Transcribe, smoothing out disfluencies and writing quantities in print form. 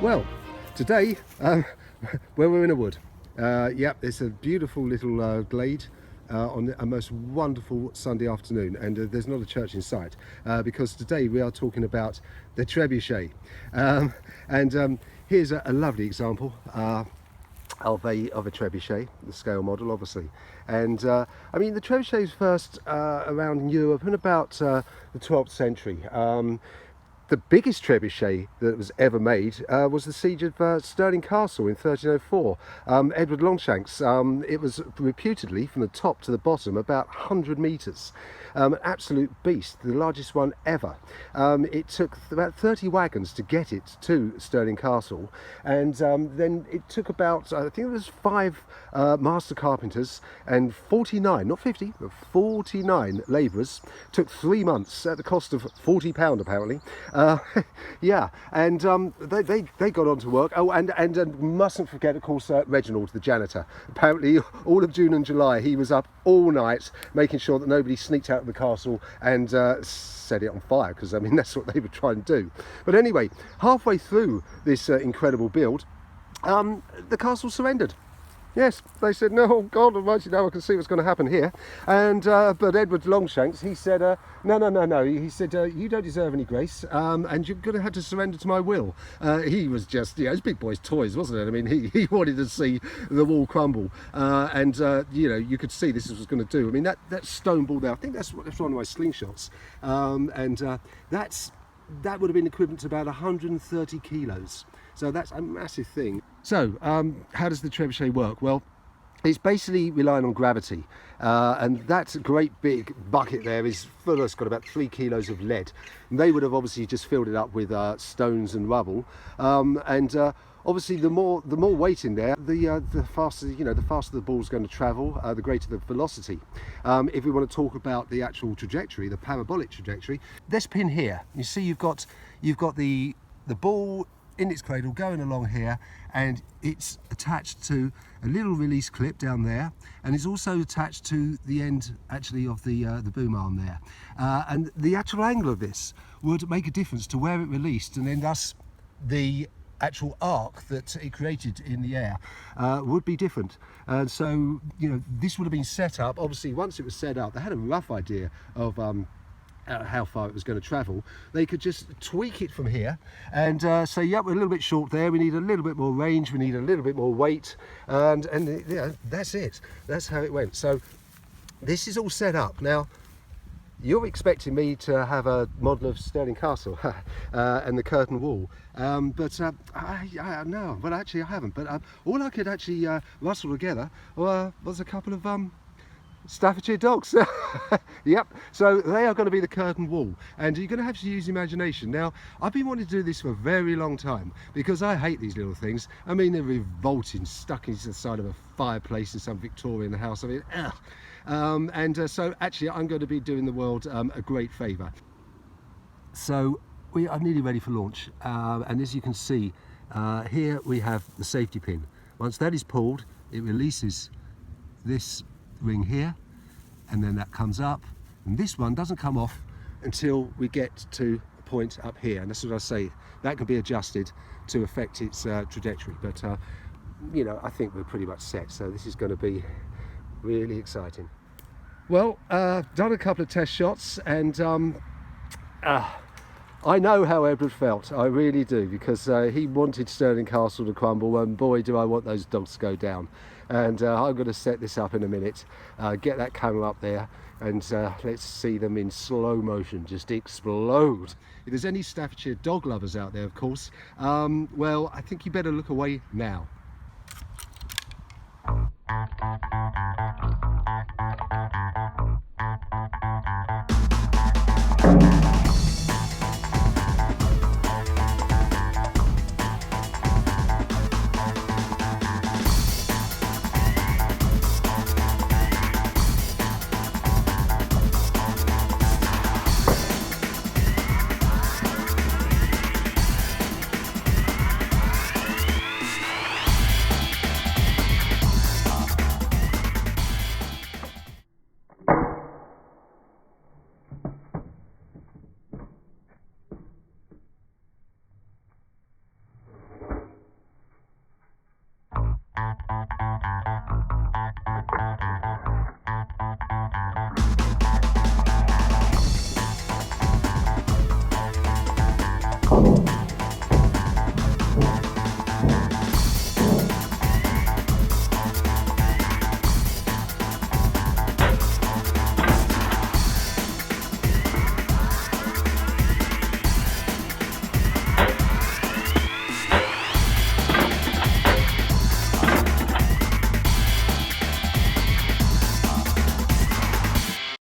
Well, today we're in a wood. Yep, it's a beautiful little glade on a most wonderful Sunday afternoon, and there's not a church in sight because today we are talking about the Trebuchet. Here's a lovely example of a Trebuchet, the scale model obviously. And I mean, the Trebuchet was first around in Europe in about the 12th century. The biggest trebuchet that was ever made was the siege of Stirling Castle in 1304. Edward Longshanks. It was reputedly, from the top to the bottom, about 100 metres. An absolute beast, the largest one ever. It took about 30 wagons to get it to Stirling Castle, and then it took about, I think it was 5 master carpenters and 49, not 50, but 49 labourers. Took 3 months at the cost of £40 apparently. Yeah, and they got on to work. Oh, and mustn't forget, of course, Reginald, the janitor. Apparently, all of June and July, he was up all night making sure that nobody sneaked out of the castle and set it on fire, because I mean that's what they were trying to do. But anyway, halfway through this incredible build, the castle surrendered. Yes, they said, no, God almighty, now I can see what's going to happen here. And but Edward Longshanks, he said, no. He said, you don't deserve any grace, and you're going to have to surrender to my will. He was just, you know, it was big boy's toys, wasn't it? I mean, he wanted to see the wall crumble, and you know, you could see this is what it was going to do. I mean, that stone ball there, I think that's one of my slingshots, that would have been equivalent to about 130 kilos. So that's a massive thing. So how does the trebuchet work? Well, it's basically relying on gravity, and that great big bucket there is full. It's got about 3 kilos of lead, and they would have obviously just filled it up with stones and rubble, obviously the more weight in there, the faster, you know, the faster the ball's going to travel, the greater the velocity. If we want to talk about the actual trajectory, the parabolic trajectory, this pin here, you see you've got the ball in its cradle going along here, and it's attached to a little release clip down there, and it's also attached to the end actually of the boom arm there, and the actual angle of this would make a difference to where it released, and then thus the actual arc that it created in the air would be different. And so, you know, this would have been set up. Obviously, once it was set up, they had a rough idea of how far it was going to travel. They could just tweak it from here and say, yeah, we're a little bit short there, we need a little bit more range, we need a little bit more weight, and yeah, that's it. That's how it went. So this is all set up. Now, you're expecting me to have a model of Stirling Castle and the curtain wall, but no, but actually I haven't. But all I could actually rustle together was a couple of Staffordshire dogs. Yep, so they are going to be the curtain wall, and you're going to have to use imagination. Now, I've been wanting to do this for a very long time because I hate these little things. I mean, they're revolting, stuck into the side of a fireplace in some Victorian house. I mean, ugh. So actually I'm going to be doing the world a great favour. So we are nearly ready for launch, and as you can see, here we have the safety pin. Once that is pulled, it releases this ring here, and then that comes up, and this one doesn't come off until we get to a point up here, and that's what I say, that can be adjusted to affect its trajectory. But you know, I think we're pretty much set, so this is going to be really exciting. Well, done a couple of test shots, and I know how Edward felt, I really do, because he wanted Stirling Castle to crumble, and boy do I want those dogs to go down. And I'm going to set this up in a minute, get that camera up there, and let's see them in slow motion just explode. If there's any Staffordshire dog lovers out there, of course, well, I think you better look away now.